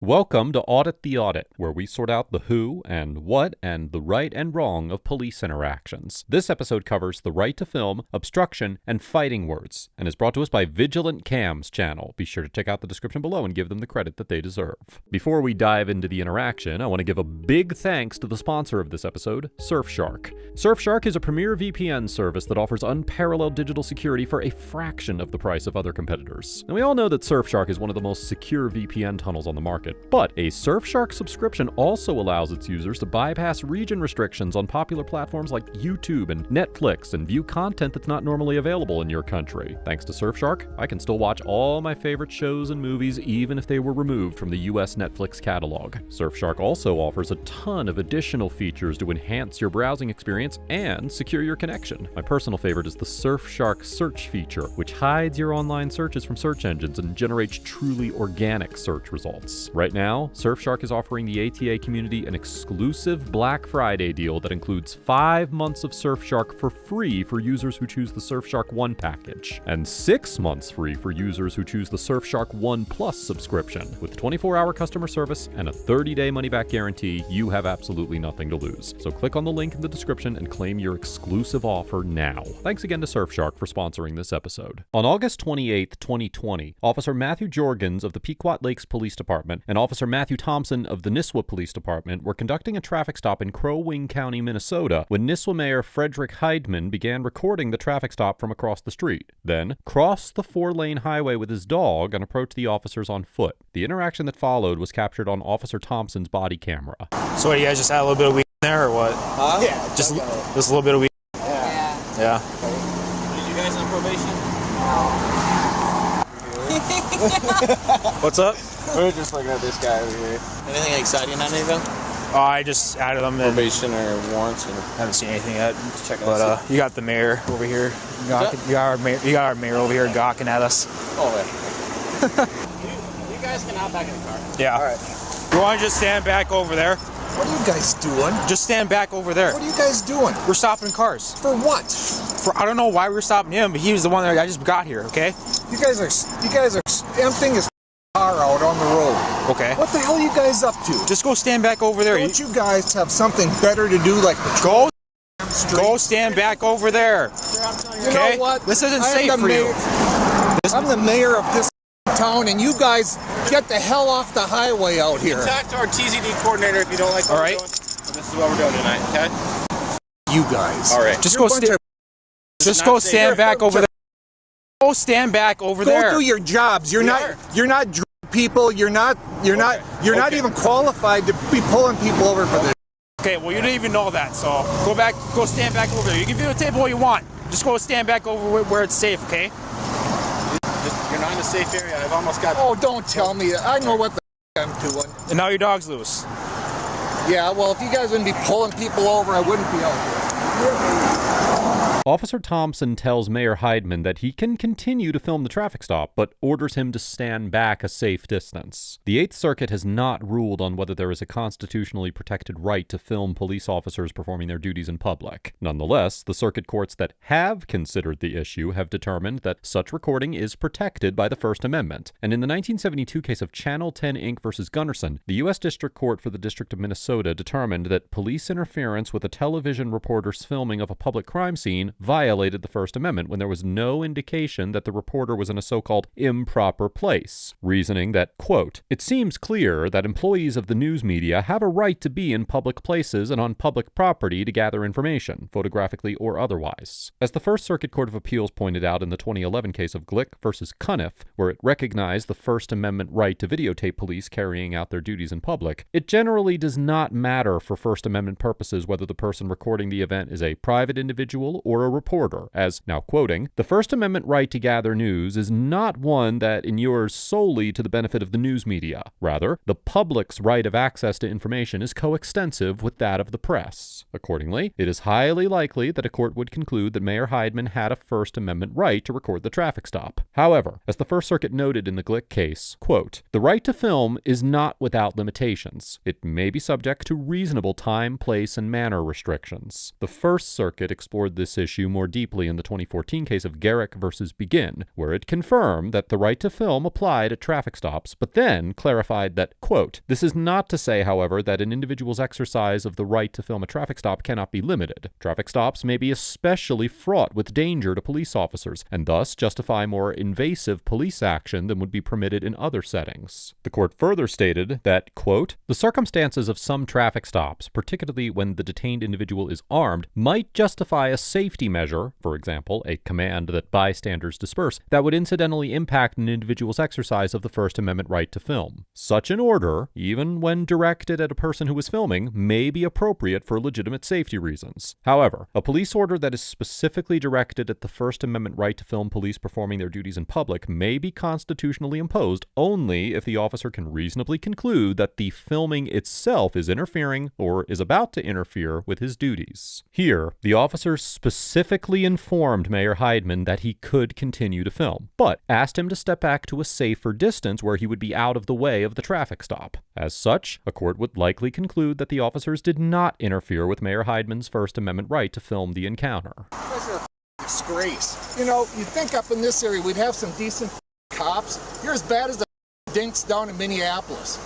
Welcome to Audit the Audit, where we sort out the who and what and the right and wrong of police interactions. This episode covers the right to film, obstruction, and fighting words, and is brought to us by Vigilant Cam's channel. Be sure to check out the description below and give them the credit that they deserve. Before we dive into the interaction, I want to give a big thanks to the sponsor of this episode, Surfshark. Surfshark is a premier VPN service that offers unparalleled digital security for a fraction of the price of other competitors. And we all know that Surfshark is one of the most secure VPN tunnels on the market. But a Surfshark subscription also allows its users to bypass region restrictions on popular platforms like YouTube and Netflix and view content that's not normally available in your country. Thanks to Surfshark, I can still watch all my favorite shows and movies even if they were removed from the US Netflix catalog. Surfshark also offers a ton of additional features to enhance your browsing experience and secure your connection. My personal favorite is the Surfshark search feature, which hides your online searches from search engines and generates truly organic search results. Right now, Surfshark is offering the ATA community an exclusive Black Friday deal that includes 5 months of Surfshark for free for users who choose the Surfshark One package, and 6 months free for users who choose the Surfshark One Plus subscription. With 24-hour customer service and a 30-day money-back guarantee, you have absolutely nothing to lose. So click on the link in the description and claim your exclusive offer now. Thanks again to Surfshark for sponsoring this episode. On August 28, 2020, Officer Matthew Jorgens of the Pequot Lakes Police Department and Officer Matthew Thompson of the Nisswa Police Department were conducting a traffic stop in Crow Wing County, Minnesota, when Nisswa Mayor Frederick Heidman began recording the traffic stop from across the street, then crossed the 4-lane highway with his dog and approached the officers on foot. The interaction that followed was captured on Officer Thompson's body camera. So what, you guys just had a little bit of weed in there, or what? Huh? Yeah. Just a little bit of weed? Yeah. Are you guys on probation? What's up? We're just looking at this guy over here. Anything exciting on anything? Oh, I just added them in. Probation or warrants? Or... Haven't seen anything yet. Check But you got the mayor over here. You got our mayor over here gawking at us. Oh, yeah. you guys can hop back in the car. Yeah. All right. You want to just stand back over there? What are you guys doing? Just stand back over there. What are you guys doing? We're stopping cars. For what? I don't know why we were stopping him, but he was the one that I just got here, okay? You guys are emptying his car out on the road. Okay. What the hell are you guys up to? Just go stand back over there. Don't you guys have something better to do, like patrol? Go stand back over there. You Okay? know what? This isn't safe for you. I'm the mayor of this town, and you guys get the hell off the highway out here. Talk to our TZD coordinator if you don't like what we're doing. This is what we're doing tonight, okay? You guys. All right. Just go stand back over there. Go stand back over there. Go do your jobs. You're not drug people. You're not even qualified to be pulling people over for this. Okay, well, you didn't even know that, so go stand back over there. You can videotape all you want. Just go stand back over where it's safe, okay? You're not in a safe area. I've almost got... Oh, don't tell me. I know what the I'm doing. And now your dog's loose. Yeah, well, if you guys wouldn't be pulling people over, I wouldn't be out here. Officer Thompson tells Mayor Heidman that he can continue to film the traffic stop, but orders him to stand back a safe distance. The 8th Circuit has not ruled on whether there is a constitutionally protected right to film police officers performing their duties in public. Nonetheless, the circuit courts that have considered the issue have determined that such recording is protected by the First Amendment. And in the 1972 case of Channel 10 Inc. versus Gunnarsson, the U.S. District Court for the District of Minnesota determined that police interference with a television reporter's filming of a public crime scene violated the First Amendment when there was no indication that the reporter was in a so-called improper place, reasoning that, quote, "It seems clear that employees of the news media have a right to be in public places and on public property to gather information, photographically or otherwise." As the First Circuit Court of Appeals pointed out in the 2011 case of Glick versus Cuniff, where it recognized the First Amendment right to videotape police carrying out their duties in public, it generally does not matter for First Amendment purposes whether the person recording the event is a private individual or a reporter, as, now quoting, "The First Amendment right to gather news is not one that inures solely to the benefit of the news media. Rather, the public's right of access to information is coextensive with that of the press. Accordingly, it is highly likely that a court would conclude that Mayor Heidman had a First Amendment right to record the traffic stop. However, as the First Circuit noted in the Glick case, quote, "The right to film is not without limitations. It may be subject to reasonable time, place, and manner restrictions." The First Circuit explored this issue issue more deeply in the 2014 case of Garrick versus Begin, where it confirmed that the right to film applied at traffic stops, but then clarified that, quote, "This is not to say, however, that an individual's exercise of the right to film a traffic stop cannot be limited. Traffic stops may be especially fraught with danger to police officers, and thus justify more invasive police action than would be permitted in other settings." The court further stated that, quote, "The circumstances of some traffic stops, particularly when the detained individual is armed, might justify a safety measure, for example, a command that bystanders disperse, that would incidentally impact an individual's exercise of the First Amendment right to film. Such an order, even when directed at a person who is filming, may be appropriate for legitimate safety reasons. However, a police order that is specifically directed at the First Amendment right to film police performing their duties in public may be constitutionally imposed only if the officer can reasonably conclude that the filming itself is interfering or is about to interfere with his duties." Here, the officer specifically informed Mayor Heidman that he could continue to film, but asked him to step back to a safer distance where he would be out of the way of the traffic stop. As such, a court would likely conclude that the officers did not interfere with Mayor Heidman's First Amendment right to film the encounter. That's a disgrace. You know, you'd think up in this area we'd have some decent cops. You're as bad as the dinks down in Minneapolis.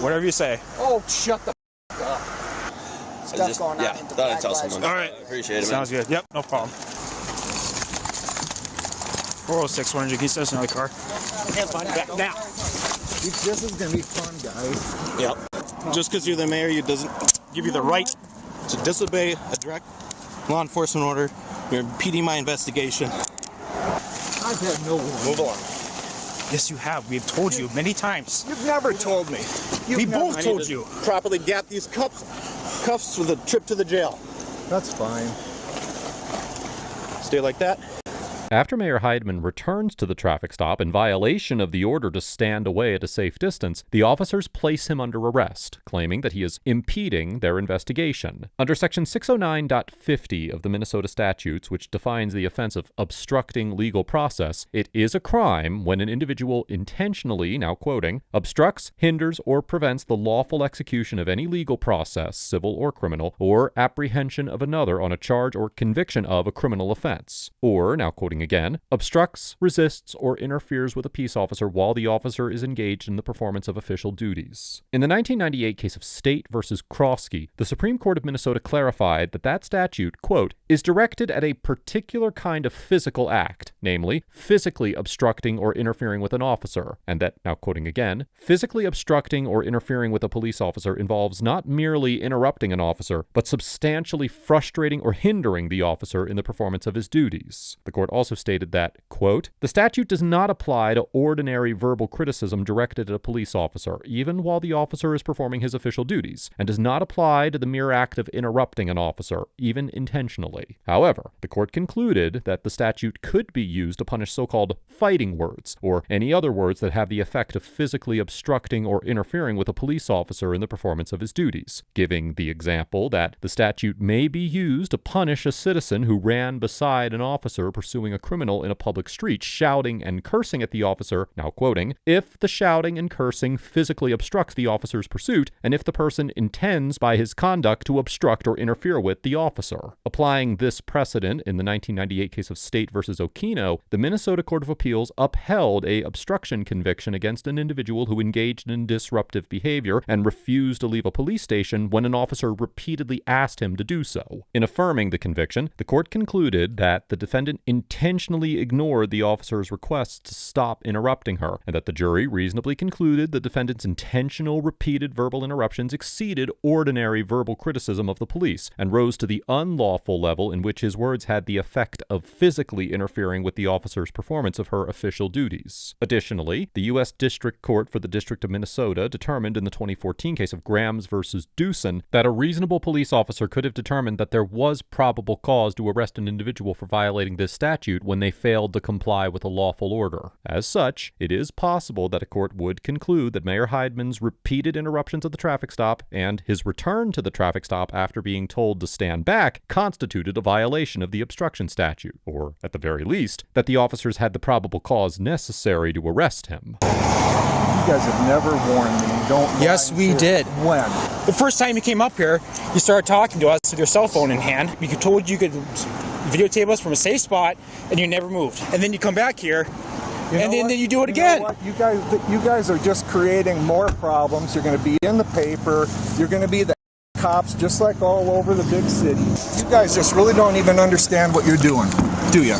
Whatever you say. Oh, shut the up. Stuff going on. Yeah, thought I'd tell someone. All right. Appreciate it, man. Sounds good. Yep, no problem. 406, 100, can you send us another car? Have fun back now. This is going to be fun, guys. Yep. Just because you're the mayor, it doesn't give you the right to disobey a direct law enforcement order. You're impeding my investigation. I've had no warning. Move along. Yes, you have. We've told you many times. You've never told me. We both told you. Properly gap these cuffs for the trip to the jail. That's fine. Stay like that. After Mayor Heidman returns to the traffic stop in violation of the order to stand away at a safe distance, the officers place him under arrest, claiming that he is impeding their investigation. Under Section 609.50 of the Minnesota statutes, which defines the offense of obstructing legal process, it is a crime when an individual intentionally, now quoting, obstructs, hinders, or prevents the lawful execution of any legal process, civil or criminal, or apprehension of another on a charge or conviction of a criminal offense. Or, now quoting again, obstructs, resists, or interferes with a peace officer while the officer is engaged in the performance of official duties. In the 1998 case of State versus Kroski, the Supreme Court of Minnesota clarified that that statute, quote, is directed at a particular kind of physical act, namely, physically obstructing or interfering with an officer, and that, now quoting again, physically obstructing or interfering with a police officer involves not merely interrupting an officer, but substantially frustrating or hindering the officer in the performance of his duties. The court also stated that, quote, the statute does not apply to ordinary verbal criticism directed at a police officer, even while the officer is performing his official duties, and does not apply to the mere act of interrupting an officer, even intentionally. However, the court concluded that the statute could be used to punish so-called fighting words, or any other words that have the effect of physically obstructing or interfering with a police officer in the performance of his duties, giving the example that the statute may be used to punish a citizen who ran beside an officer pursuing a criminal in a public street, shouting and cursing at the officer, now quoting, if the shouting and cursing physically obstructs the officer's pursuit, and if the person intends by his conduct to obstruct or interfere with the officer. Applying this precedent in the 1998 case of State versus Okino, the Minnesota Court of Appeals upheld a obstruction conviction against an individual who engaged in disruptive behavior and refused to leave a police station when an officer repeatedly asked him to do so. In affirming the conviction, the court concluded that the defendant intentionally ignored the officer's requests to stop interrupting her, and that the jury reasonably concluded the defendant's intentional repeated verbal interruptions exceeded ordinary verbal criticism of the police, and rose to the unlawful level in which his words had the effect of physically interfering with the officer's performance of her official duties. Additionally, the U.S. District Court for the District of Minnesota determined in the 2014 case of Grams versus Dewson that a reasonable police officer could have determined that there was probable cause to arrest an individual for violating this statute when they failed to comply with a lawful order. As such, it is possible that a court would conclude that Mayor Heidman's repeated interruptions of the traffic stop and his return to the traffic stop after being told to stand back constituted a violation of the obstruction statute, or, at the very least, that the officers had the probable cause necessary to arrest him. You guys have never warned me. Don't. Yes, we did. When? The first time you came up here, you started talking to us with your cell phone in hand. We told you could videotape us from a safe spot, and you never moved. And then you come back here, and then you do it You again. know what? You guys are just creating more problems. You're going to be in the paper. You're going to be the cops just like all over the big city. You guys just really don't even understand what you're doing, do you?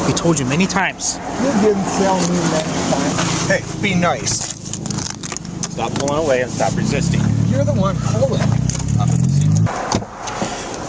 We told you many times. You didn't tell me many times. Hey, be nice. Stop pulling away and stop resisting. You're the one pulling.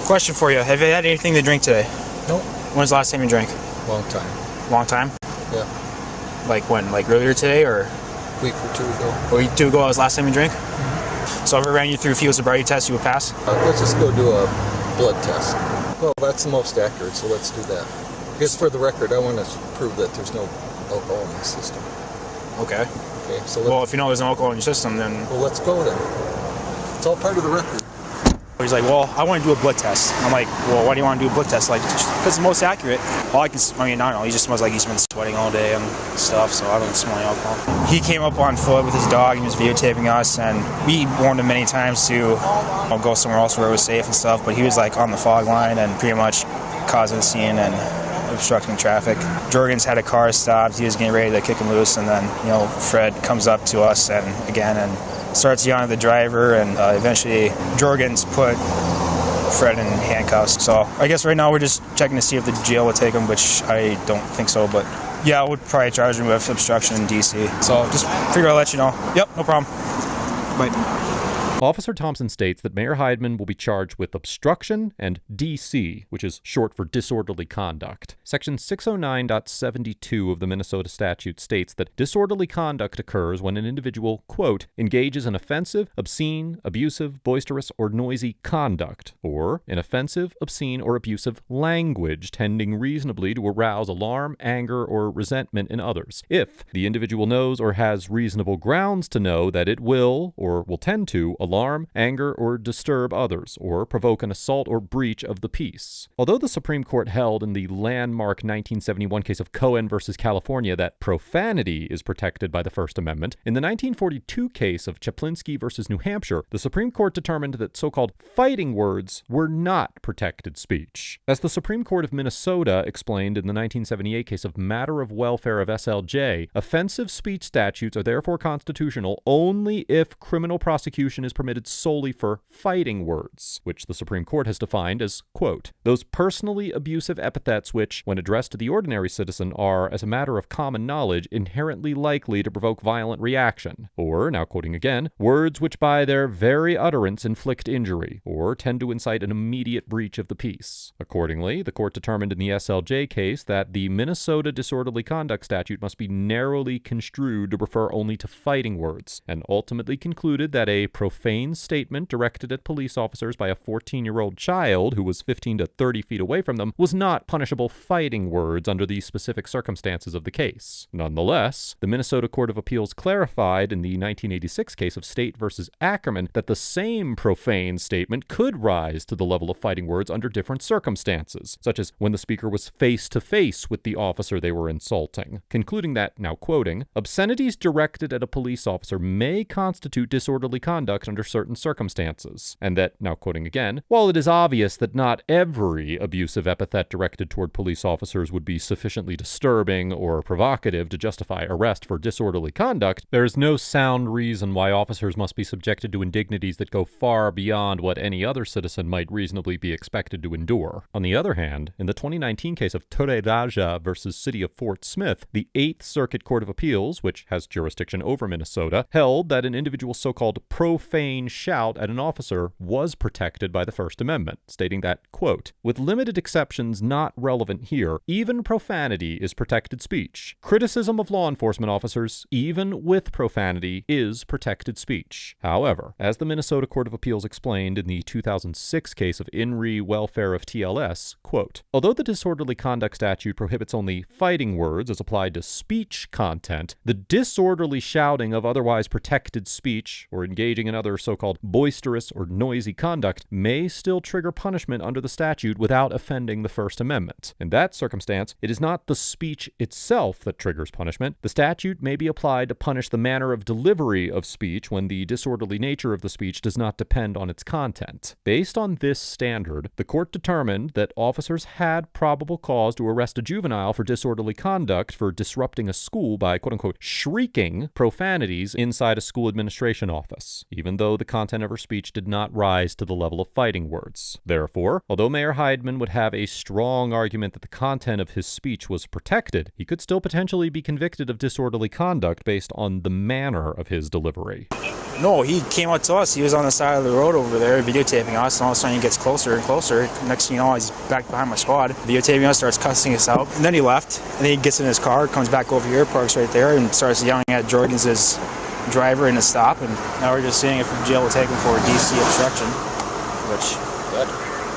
Question for you. Have you had anything to drink today? Nope. When's the last time you drank? Long time. Long time? Yeah. Like when? Like earlier today or? Week or two ago. A week or two ago was the last time you drank? So if I ran you through a field sobriety test, you would pass? Let's just go do a blood test. Well, that's the most accurate, so let's do that. Because for the record, I want to prove that there's no alcohol in the system. Okay. Okay, so Well, if you know there's no alcohol in your system, then... well, let's go then. It's all part of the record. He's like, well, I want to do a blood test. I'm like, well, why do you want to do a blood test? Like, because it's the most accurate. All I don't know. He just smells like he's been sweating all day and stuff, so I don't smell any alcohol. He came up on foot with his dog and he was videotaping us, and we warned him many times to go somewhere else where it was safe and stuff, but he was like on the fog line and pretty much causing a scene and obstructing traffic. Jorgens had a car stopped. He was getting ready to kick him loose, and then, Fred comes up to us and starts yelling at the driver, and eventually Jorgens put Fred in handcuffs. So I guess right now we're just checking to see if the jail would take him, which I don't think so, but yeah, I would probably charge him with obstruction in DC. So just figure I'll let you know. Yep, no problem. Bye. Officer Thompson states that Mayor Heidman will be charged with obstruction and DC, which is short for disorderly conduct. Section 609.72 of the Minnesota statute states that disorderly conduct occurs when an individual, quote, engages in offensive, obscene, abusive, boisterous, or noisy conduct, or in offensive, obscene, or abusive language tending reasonably to arouse alarm, anger, or resentment in others, if the individual knows or has reasonable grounds to know that it will, or will tend to, alarm, anger, or disturb others, or provoke an assault or breach of the peace. Although the Supreme Court held in the landmark 1971 case of Cohen versus California that profanity is protected by the First Amendment, in the 1942 case of Chaplinsky versus New Hampshire, the Supreme Court determined that so-called fighting words were not protected speech. As the Supreme Court of Minnesota explained in the 1978 case of Matter of Welfare of SLJ, offensive speech statutes are therefore constitutional only if criminal prosecution is permitted solely for fighting words, which the Supreme Court has defined as, quote, those personally abusive epithets which, when addressed to the ordinary citizen, are, as a matter of common knowledge, inherently likely to provoke violent reaction, or, now quoting again, words which by their very utterance inflict injury, or tend to incite an immediate breach of the peace. Accordingly, the court determined in the SLJ case that the Minnesota disorderly conduct statute must be narrowly construed to refer only to fighting words, and ultimately concluded that a profane statement directed at police officers by a 14-year-old child who was 15 to 30 feet away from them was not punishable fighting words under the specific circumstances of the case. Nonetheless, the Minnesota Court of Appeals clarified in the 1986 case of State versus Ackerman that the same profane statement could rise to the level of fighting words under different circumstances, such as when the speaker was face-to-face with the officer they were insulting, concluding that, now quoting, obscenities directed at a police officer may constitute disorderly conduct under certain circumstances, and that, now quoting again, while it is obvious that not every abusive epithet directed toward police officers would be sufficiently disturbing or provocative to justify arrest for disorderly conduct, there is no sound reason why officers must be subjected to indignities that go far beyond what any other citizen might reasonably be expected to endure. On the other hand, in the 2019 case of Torre Raja versus City of Fort Smith, the 8th Circuit Court of Appeals, which has jurisdiction over Minnesota, held that an individual's so-called profane shout at an officer was protected by the First Amendment, stating that, quote, with limited exceptions not relevant here, even profanity is protected speech. Criticism of law enforcement officers, even with profanity, is protected speech. However, as the Minnesota Court of Appeals explained in the 2006 case of In Re Welfare of TLS, quote, although the disorderly conduct statute prohibits only fighting words as applied to speech content, the disorderly shouting of otherwise protected speech or engaging in other other so-called boisterous or noisy conduct may still trigger punishment under the statute without offending the First Amendment. In that circumstance, it is not the speech itself that triggers punishment. The statute may be applied to punish the manner of delivery of speech when the disorderly nature of the speech does not depend on its content. Based on this standard, the court determined that officers had probable cause to arrest a juvenile for disorderly conduct for disrupting a school by, quote-unquote, shrieking profanities inside a school administration office, even though the content of her speech did not rise to the level of fighting words. Therefore, although Mayor Heidman would have a strong argument that the content of his speech was protected, he could still potentially be convicted of disorderly conduct based on the manner of his delivery. No, he came up to us. He was on the side of the road over there videotaping us, and all of a sudden he gets closer and closer. Next thing you know, he's back behind my squad, videotaping us, starts cussing us out. And then he left, and then he gets in his car, comes back over here, parks right there, and starts yelling at Jorgens' driver in a stop. And now we're just seeing if jail will take him for DC obstruction, which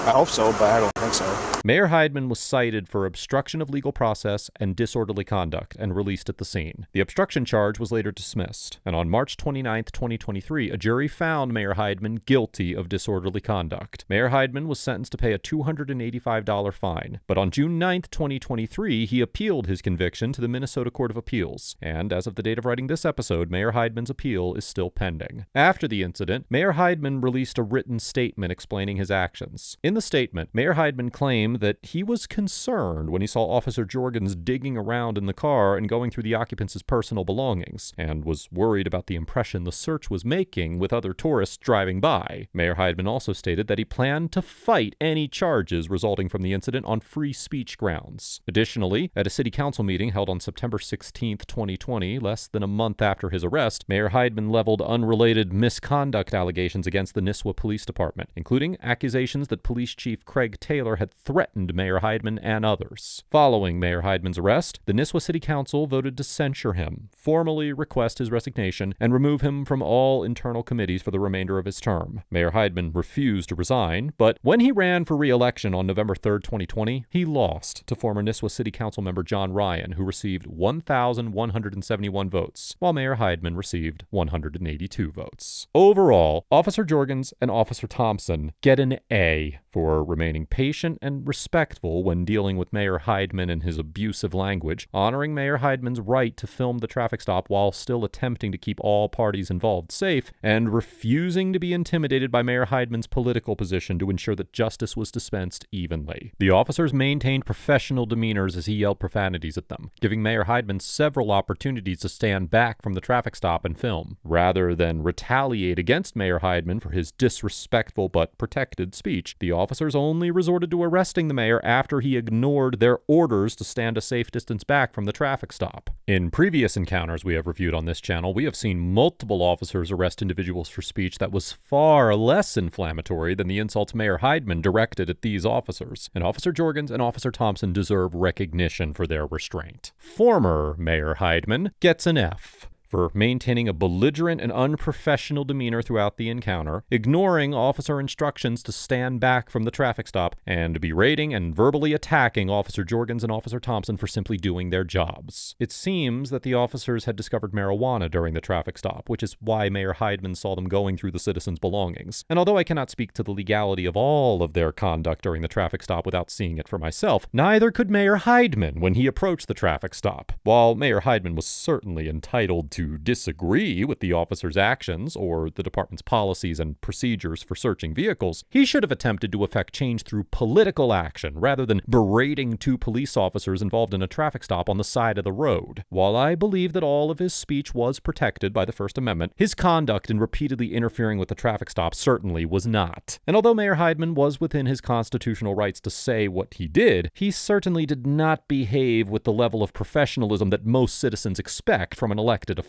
I hope so, but I don't think so. Mayor Heidman was cited for obstruction of legal process and disorderly conduct and released at the scene. The obstruction charge was later dismissed, and on March 29, 2023, a jury found Mayor Heidman guilty of disorderly conduct. Mayor Heidman was sentenced to pay a $285 fine, but on June 9, 2023, he appealed his conviction to the Minnesota Court of Appeals, and as of the date of writing this episode, Mayor Heidman's appeal is still pending. After the incident, Mayor Heidman released a written statement explaining his actions. In the statement, Mayor Heidman claimed that he was concerned when he saw Officer Jorgens digging around in the car and going through the occupants' personal belongings, and was worried about the impression the search was making with other tourists driving by. Mayor Heidman also stated that he planned to fight any charges resulting from the incident on free speech grounds. Additionally, at a city council meeting held on September 16, 2020, less than a month after his arrest, Mayor Heidman leveled unrelated misconduct allegations against the Nisswa Police Department, including accusations that Police Chief Craig Taylor had threatened Mayor Heidman and others. Following Mayor Heidman's arrest, the Nisswa City Council voted to censure him, formally request his resignation, and remove him from all internal committees for the remainder of his term. Mayor Heidman refused to resign, but when he ran for re-election on November 3, 2020, he lost to former Nisswa City Council member John Ryan, who received 1,171 votes, while Mayor Heidman received 182 votes. Overall, Officer Jorgens and Officer Thompson get an A for remaining patient and respectful when dealing with Mayor Heidman and his abusive language, honoring Mayor Heidman's right to film the traffic stop while still attempting to keep all parties involved safe, and refusing to be intimidated by Mayor Heidman's political position to ensure that justice was dispensed evenly. The officers maintained professional demeanors as he yelled profanities at them, giving Mayor Heidman several opportunities to stand back from the traffic stop and film. Rather than retaliate against Mayor Heidman for his disrespectful but protected speech, the officers only resorted to arresting the mayor after he ignored their orders to stand a safe distance back from the traffic stop. In previous encounters we have reviewed on this channel, we have seen multiple officers arrest individuals for speech that was far less inflammatory than the insults Mayor Heidman directed at these officers, and Officer Jorgens and Officer Thompson deserve recognition for their restraint. Former Mayor Heidman gets an F for maintaining a belligerent and unprofessional demeanor throughout the encounter, ignoring officer instructions to stand back from the traffic stop, and berating and verbally attacking Officer Jorgens and Officer Thompson for simply doing their jobs. It seems that the officers had discovered marijuana during the traffic stop, which is why Mayor Heidman saw them going through the citizens' belongings. And although I cannot speak to the legality of all of their conduct during the traffic stop without seeing it for myself, neither could Mayor Heidman when he approached the traffic stop. While Mayor Heidman was certainly entitled to disagree with the officer's actions or the department's policies and procedures for searching vehicles, he should have attempted to effect change through political action rather than berating two police officers involved in a traffic stop on the side of the road. While I believe that all of his speech was protected by the First Amendment, his conduct in repeatedly interfering with the traffic stop certainly was not. And although Mayor Heidman was within his constitutional rights to say what he did, he certainly did not behave with the level of professionalism that most citizens expect from an elected official.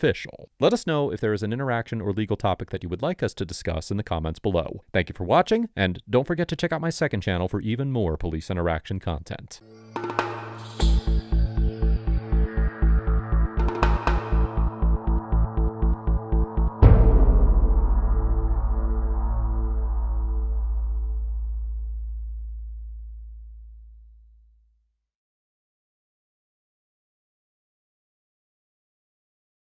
Let us know if there is an interaction or legal topic that you would like us to discuss in the comments below. Thank you for watching, and don't forget to check out my second channel for even more police interaction content.